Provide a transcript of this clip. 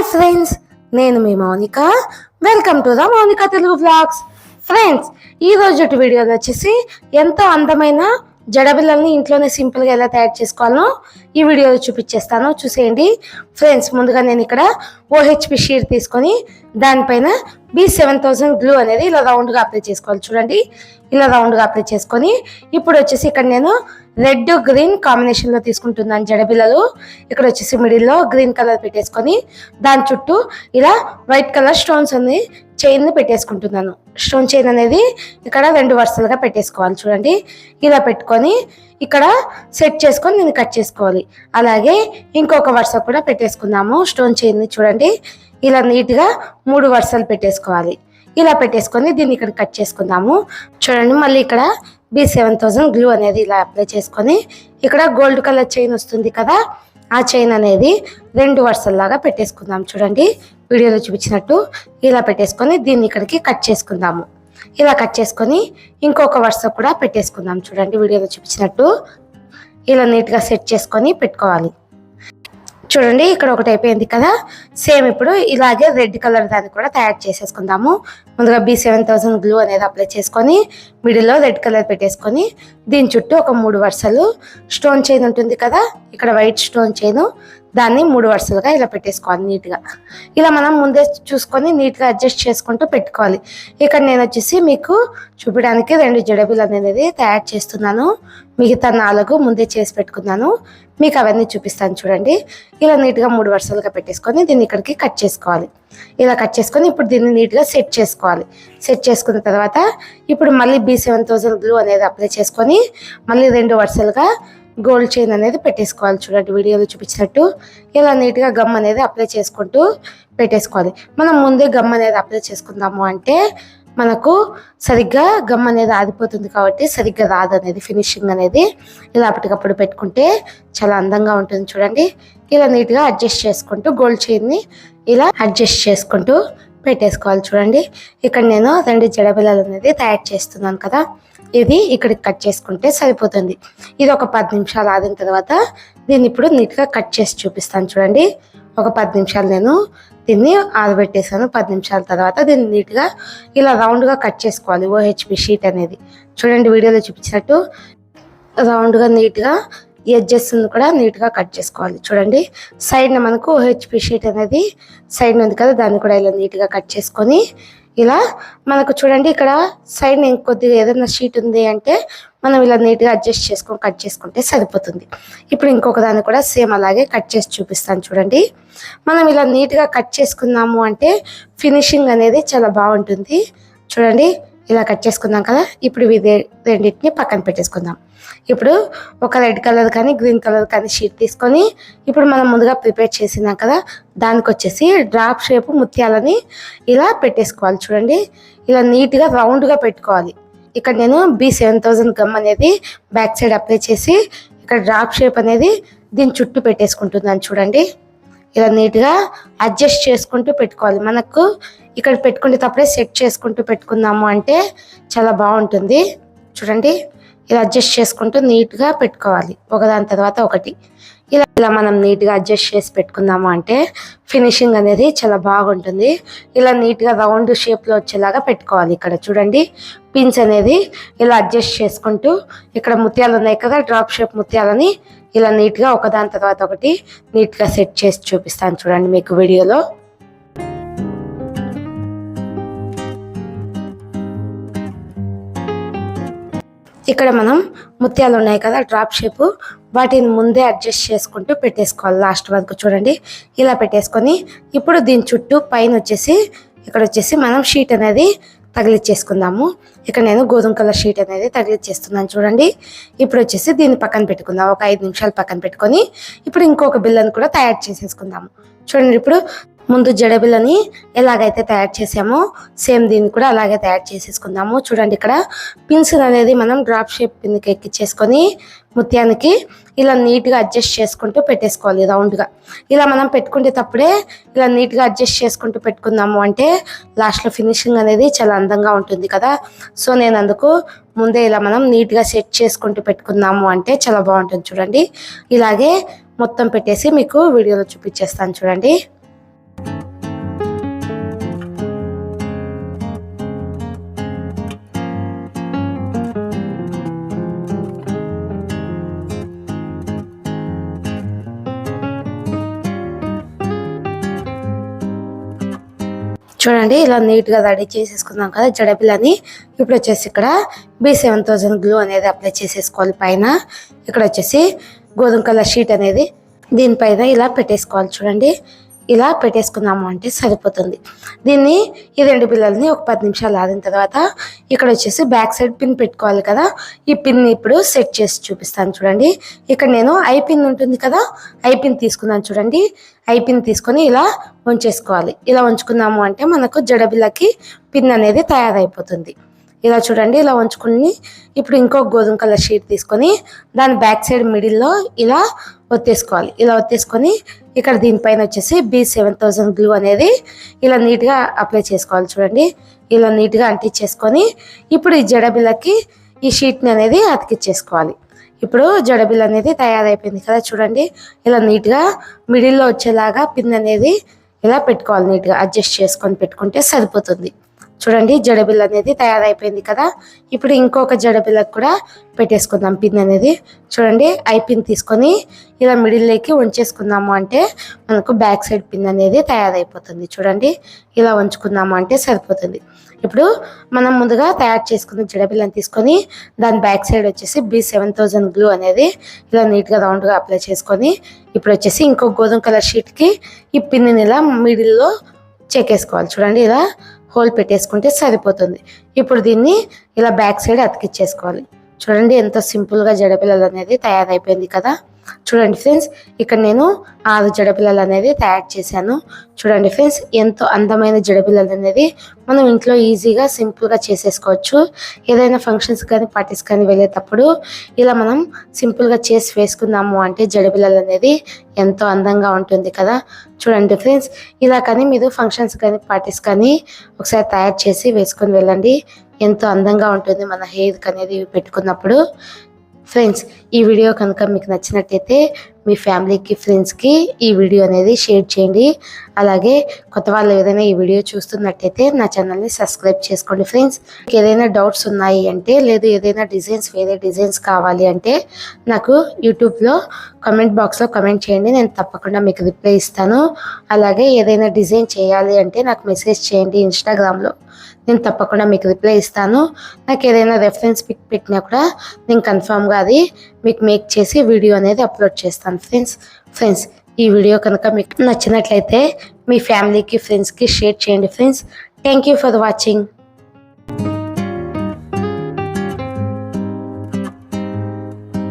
Hi friends, నేను మీ Mounika. Welcome to the Mounika Telugu vlogs. Friends, ఈ రోజు వీడియోలో వచ్చేసి ఎంతో అందమైన జడబిల్లల్ని ఇంట్లోనే సింపుల్గా ఎలా తయారు చేసుకోవాలో ఈ వీడియోలో చూపించేస్తాను, చూసేయండి. ఫ్రెండ్స్, ముందుగా నేను ఇక్కడ OHP షీట్ తీసుకొని దానిపైన B7000 గ్లూ అనేది ఇలా రౌండ్గా అప్లై చేసుకోవాలి. చూడండి, ఇలా రౌండ్గా అప్లై చేసుకొని ఇప్పుడు వచ్చేసి ఇక్కడ నేను రెడ్ గ్రీన్ కాంబినేషన్లో తీసుకుంటున్నాను జడబిల్లలు. ఇక్కడ వచ్చేసి మిడిల్లో గ్రీన్ కలర్ పెట్టేసుకొని దాని చుట్టూ ఇలా వైట్ కలర్ స్టోన్స్ ఉంది చైన్ పెట్టేసుకుంటున్నాను. స్టోన్ చైన్ అనేది ఇక్కడ 2 వరుసలుగా పెట్టేసుకోవాలి. చూడండి, ఇలా పెట్టుకొని ఇక్కడ సెట్ చేసుకొని నేను కట్ చేసుకోవాలి. అలాగే ఇంకొక వరుస కూడా పెట్టేసుకుందాము స్టోన్ చైన్ని. చూడండి, ఇలా నీట్గా 3 వరుసలు పెట్టేసుకోవాలి. ఇలా పెట్టేసుకొని దీన్ని ఇక్కడ కట్ చేసుకుందాము. చూడండి, మళ్ళీ ఇక్కడ B7000 గ్లూ అనేది ఇలా అప్లై చేసుకొని ఇక్కడ గోల్డ్ కలర్ చైన్ వస్తుంది కదా, ఆ చైన్ అనేది 2 వరుసల్లాగా పెట్టేసుకుందాం. చూడండి, వీడియోలో చూపించినట్టు ఇలా పెట్టేసుకొని దీన్ని ఇక్కడికి కట్ చేసుకుందాము. ఇలా కట్ చేసుకొని ఇంకొక వరుస కూడా పెట్టేసుకుందాం. చూడండి, వీడియోలో చూపించినట్టు ఇలా నీట్గా సెట్ చేసుకొని పెట్టుకోవాలి. చూడండి, ఇక్కడ ఒకటి అయిపోయింది కదా. సేమ్ ఇప్పుడు ఇలాగే రెడ్ కలర్ దాన్ని కూడా తయారు చేసేసుకుందాము. ముందుగా B7000 గ్లూ అనేది అప్లై చేసుకొని మిడిల్లో రెడ్ కలర్ పెట్టేసుకొని దీని చుట్టూ ఒక 3 వరుసలు స్టోన్ చైన్ ఉంటుంది కదా, ఇక్కడ వైట్ స్టోన్ చైన్, దాన్ని 3 వరుసలుగా ఇలా పెట్టేసుకోవాలి నీట్గా. ఇలా మనం ముందే చూసుకొని నీట్గా అడ్జస్ట్ చేసుకుంటూ పెట్టుకోవాలి. ఇక్కడ నేను వచ్చేసి మీకు చూపించడానికి 2 జడబిల్లలు అనేది తయారు చేస్తున్నాను. మిగతా 4 ముందే చేసి పెట్టుకున్నాను, మీకు అవన్నీ చూపిస్తాను. చూడండి, ఇలా నీట్గా 3 వరుసలుగా పెట్టేసుకొని దీన్ని ఇక్కడికి కట్ చేసుకోవాలి. ఇలా కట్ చేసుకొని ఇప్పుడు దీన్ని నీట్గా సెట్ చేసుకోవాలి. సెట్ చేసుకున్న తర్వాత ఇప్పుడు మళ్ళీ B7000 గ్లూ అనేది అప్లై చేసుకొని మళ్ళీ 2 వరుసలుగా గోల్డ్ చైన్ అనేది పెట్టేసుకోవాలి. చూడండి, వీడియోలో చూపించినట్టు ఇలా నీట్గా గమ్ అనేది అప్లై చేసుకుంటూ పెట్టేసుకోవాలి. మనం ముందే గమ్ అనేది అప్లై చేసుకుందాము అంటే మనకు సరిగ్గా గమ్ అనేది ఆదిపోతుంది కాబట్టి సరిగ్గా రాదు అనేది ఫినిషింగ్ అనేది. ఇలా అప్పటికప్పుడు పెట్టుకుంటే చాలా అందంగా ఉంటుంది. చూడండి, ఇలా నీట్గా అడ్జస్ట్ చేసుకుంటూ గోల్డ్ చైన్ని ఇలా అడ్జస్ట్ చేసుకుంటూ పెట్టేసుకోవాలి. చూడండి, ఇక్కడ నేను 2 జడబిల్లలు అనేది తయారు చేస్తున్నాను కదా, ఇది ఇక్కడికి కట్ చేసుకుంటే సరిపోతుంది. ఇది ఒక 10 నిమిషాలు ఆడిన తర్వాత దీన్ని ఇప్పుడు నీట్గా కట్ చేసి చూపిస్తాను. చూడండి, ఒక 10 నిమిషాలు నేను దీన్ని ఆరబెట్టేసాను. 10 నిమిషాల తర్వాత దీన్ని నీట్గా ఇలా రౌండ్గా కట్ చేసుకోవాలి. OHP షీట్ అనేది చూడండి, వీడియోలో చూపించినట్టు రౌండ్గా నీట్గా ఎడ్జెస్ కూడా నీట్గా కట్ చేసుకోవాలి. చూడండి, సైడ్న మనకు OHP షీట్ అనేది సైడ్ ఉంది కదా, దాన్ని కూడా ఇలా నీట్గా కట్ చేసుకొని ఇలా మనకు చూడండి ఇక్కడ సైడ్ ఇంకొద్దిగా ఏదైనా షీట్ ఉంది అంటే మనం ఇలా నీట్గా అడ్జస్ట్ చేసుకొని కట్ చేసుకుంటే సరిపోతుంది. ఇప్పుడు ఇంకొక దాన్ని కూడా సేమ్ అలాగే కట్ చేసి చూపిస్తాను. చూడండి, మనం ఇలా నీట్గా కట్ చేసుకున్నాము అంటే ఫినిషింగ్ అనేది చాలా బాగుంటుంది. చూడండి, ఇలా కట్ చేసుకుందాం కదా. ఇప్పుడు ఇవి రెండింటిని పక్కన పెట్టేసుకుందాం. ఇప్పుడు ఒక రెడ్ కలర్ కానీ గ్రీన్ కలర్ కానీ షీట్ తీసుకొని ఇప్పుడు మనం ముందుగా ప్రిపేర్ చేసినాం కదా, దానికి వచ్చేసి డ్రాప్ షేప్ ముత్యాలని ఇలా పెట్టేసుకోవాలి. చూడండి, ఇలా నీట్గా రౌండ్గా పెట్టుకోవాలి. ఇక్కడ నేను B7000 గమ్ అనేది బ్యాక్ సైడ్ అప్లై చేసి ఇక్కడ డ్రాప్ షేప్ అనేది దీని చుట్టూ పెట్టేసుకుంటున్నాను. చూడండి, ఇలా నీట్గా అడ్జస్ట్ చేసుకుంటూ పెట్టుకోవాలి. మనకు ఇక్కడ పెట్టుకునేటప్పుడే సెట్ చేసుకుంటూ పెట్టుకుందాము అంటే చాలా బాగుంటుంది. చూడండి, ఇలా అడ్జస్ట్ చేసుకుంటూ నీట్గా పెట్టుకోవాలి ఒకదాని తర్వాత ఒకటి. ఇలా మనం నీట్గా అడ్జస్ట్ చేసి పెట్టుకుందాము అంటే ఫినిషింగ్ అనేది చాలా బాగుంటుంది. ఇలా నీట్గా రౌండ్ షేప్లో వచ్చేలాగా పెట్టుకోవాలి. ఇక్కడ చూడండి, పిన్స్ అనేది ఇలా అడ్జస్ట్ చేసుకుంటూ ఇక్కడ ముత్యాలు ఉన్నాయి కదా, డ్రాప్ షేప్ ముత్యాలని ఇలా నీట్గా ఒకదాని తర్వాత ఒకటి నీట్గా సెట్ చేసి చూపిస్తాను. చూడండి, మీకు వీడియోలో ఇక్కడ మనం ముత్యాలు ఉన్నాయి కదా డ్రాప్ షేప్, వాటిని ముందే అడ్జస్ట్ చేసుకుంటూ పెట్టేసుకోవాలి లాస్ట్ వరకు. చూడండి, ఇలా పెట్టేసుకొని ఇప్పుడు దీని చుట్టూ పైన వచ్చేసి ఇక్కడ వచ్చేసి మనం షీట్ అనేది తగిలిచ్చేసుకుందాము. ఇక్కడ నేను గోధుమ కలర్ షీట్ అనేది తగిలిచ్చేస్తున్నాను. చూడండి, ఇప్పుడు వచ్చేసి దీన్ని పక్కన పెట్టుకుందాం. ఒక 5 నిమిషాలు పక్కన పెట్టుకొని ఇప్పుడు ఇంకొక బిల్లని కూడా తయారు చేసేసుకుందాము. చూడండి, ఇప్పుడు ముందు జడబిల్లని ఎలాగైతే తయారు చేసామో సేమ్ దీన్ని కూడా అలాగే తయారు చేసేసుకుందాము. చూడండి, ఇక్కడ పిన్స్ అనేది మనం డ్రాప్ షేప్ పిన్కి ఎక్కించేసుకొని ముత్యానికి ఇలా నీట్గా అడ్జస్ట్ చేసుకుంటూ పెట్టేసుకోవాలి రౌండ్గా. ఇలా మనం పెట్టుకునేటప్పుడే ఇలా నీట్గా అడ్జస్ట్ చేసుకుంటూ పెట్టుకుందాము అంటే లాస్ట్లో ఫినిషింగ్ అనేది చాలా అందంగా ఉంటుంది కదా. సో నేను అందుకు ముందే ఇలా మనం నీట్గా సెట్ చేసుకుంటూ పెట్టుకుందాము అంటే చాలా బాగుంటుంది. చూడండి, ఇలాగే మొత్తం పెట్టేసి మీకు వీడియోలో చూపించేస్తాను. చూడండి, చూడండి ఇలా నీట్గా రెడీ చేసేసుకున్నాం కదా జడబిల్లని. ఇప్పుడు వచ్చేసి ఇక్కడ B7000 గ్లూ అనేది అప్లై చేసేసుకోవాలి పైన. ఇక్కడ వచ్చేసి గోధుమ కలర్ షీట్ అనేది దీనిపైన ఇలా పెట్టేసుకోవాలి. చూడండి ఇలా పెట్టేసుకున్నాము అంటే సరిపోతుంది. దీన్ని ఈ 2 బిళ్ళల్ని ఒక 10 నిమిషాలు ఆడిన తర్వాత ఇక్కడ వచ్చేసి బ్యాక్ సైడ్ పిన్ పెట్టుకోవాలి కదా. ఈ పిన్ని ఇప్పుడు సెట్ చేసి చూపిస్తాను చూడండి. ఇక్కడ నేను ఐ పిన్ ఉంటుంది కదా, ఐ పిన్ తీసుకున్నాను చూడండి. ఐ పిన్ తీసుకొని ఇలా ఉంచేసుకోవాలి. ఇలా ఉంచుకున్నాము అంటే మనకు జడబిళ్ళకి పిన్ అనేది తయారైపోతుంది. ఇలా చూడండి ఇలా ఉంచుకుని ఇప్పుడు ఇంకొక గోధుమ కలర్ షీట్ తీసుకొని దాని బ్యాక్ సైడ్ మిడిల్లో ఇలా ఒత్తేసుకోవాలి. ఇలా ఒత్తేసుకొని ఇక్కడ దీనిపైన వచ్చేసి B7000 గ్లూ అనేది ఇలా నీట్గా అప్లై చేసుకోవాలి. చూడండి ఇలా నీట్గా అంటించేసుకొని ఇప్పుడు ఈ జడబిళ్ళకి ఈ షీట్ని అనేది అతికిచ్చేసుకోవాలి. ఇప్పుడు జడబిల్ అనేది తయారైపోయింది కదా. చూడండి ఇలా నీట్గా మిడిల్లో వచ్చేలాగా పిన్ అనేది ఇలా పెట్టుకోవాలి. నీట్గా అడ్జస్ట్ చేసుకొని పెట్టుకుంటే సరిపోతుంది. చూడండి జడబిల్ అనేది తయారైపోయింది కదా. ఇప్పుడు ఇంకొక జడబిల్లకు కూడా పెట్టేసుకుందాం పిన్ అనేది. చూడండి ఐ పిన్ తీసుకొని ఇలా మిడిల్లోకి ఉంచేసుకుందాము అంటే మనకు బ్యాక్ సైడ్ పిన్ అనేది తయారైపోతుంది. చూడండి ఇలా ఉంచుకుందాము అంటే సరిపోతుంది. ఇప్పుడు మనం ముందుగా తయారు చేసుకున్న జడబిల్లని తీసుకొని దాని బ్యాక్ సైడ్ వచ్చేసి B7000 గ్లూ అనేది ఇలా నీట్గా రౌండ్గా అప్లై చేసుకొని ఇప్పుడు వచ్చేసి ఇంకో గోధుమ కలర్ షీట్కి ఈ పిన్ని ఇలా మిడిల్లో చెక్కేసుకోవాలి. చూడండి ఇలా హోల్ పెట్టేసుకుంటే సరిపోతుంది. ఇప్పుడు దీన్ని ఇలా బ్యాక్ సైడ్ అతికిచ్చేసుకోవాలి. చూడండి ఎంత సింపుల్గా జడపిల్లలు అనేది తయారైపోయింది కదా. చూడండి ఫ్రెండ్స్ ఇక్కడ నేను 6 జడపిల్లలు అనేది తయారు చేశాను. చూడండి ఫ్రెండ్స్ ఎంతో అందమైన జడపిల్లలు అనేది మనం ఇంట్లో ఈజీగా సింపుల్గా చేసేసుకోవచ్చు. ఏదైనా ఫంక్షన్స్ కానీ పార్టీస్ కానీ వెళ్ళేటప్పుడు ఇలా మనం సింపుల్గా చేసి వేసుకున్నాము అంటే జడపిల్లలు అనేది ఎంతో అందంగా ఉంటుంది కదా. చూడండి ఫ్రెండ్స్ ఇలా కానీ మీరు ఫంక్షన్స్ కానీ పార్టీస్ కానీ ఒకసారి తయారు చేసి వేసుకొని వెళ్ళండి. ఎంతో అందంగా ఉంటుంది మన హెయిర్కి అనేది పెట్టుకున్నప్పుడు. ఫ్రెండ్స్ ఈ వీడియో కనుక మీకు నచ్చినట్టయితే మీ ఫ్యామిలీకి ఫ్రెండ్స్కి ఈ వీడియో అనేది షేర్ చేయండి. అలాగే కొత్త వాళ్ళు ఏదైనా ఈ వీడియో చూస్తున్నట్టయితే నా ఛానల్ని సబ్స్క్రైబ్ చేసుకోండి. ఫ్రెండ్స్ మీకు ఏదైనా డౌట్స్ ఉన్నాయి అంటే లేదు ఏదైనా డిజైన్స్ వేరే డిజైన్స్ కావాలి అంటే నాకు యూట్యూబ్లో కామెంట్ బాక్స్లో కామెంట్ చేయండి. నేను తప్పకుండా మీకు రిప్లై ఇస్తాను. అలాగే ఏదైనా డిజైన్ చేయాలి అంటే నాకు మెసేజ్ చేయండి ఇన్స్టాగ్రామ్లో. నేను తప్పకుండా మీకు రిప్లై ఇస్తాను. నాకు ఏదైనా రెఫరెన్స్ పిక్ పెట్టినా కూడా నేను కన్ఫామ్గా అది మీకు మేక్ చేసి వీడియో అనేది అప్లోడ్ చేస్తాను. ఫ్రెండ్స్ ఈ వీడియో కనుక మీకు నచ్చినట్లయితే మీ ఫ్యామిలీకి ఫ్రెండ్స్కి షేర్ చేయండి. Friends thank you for watching.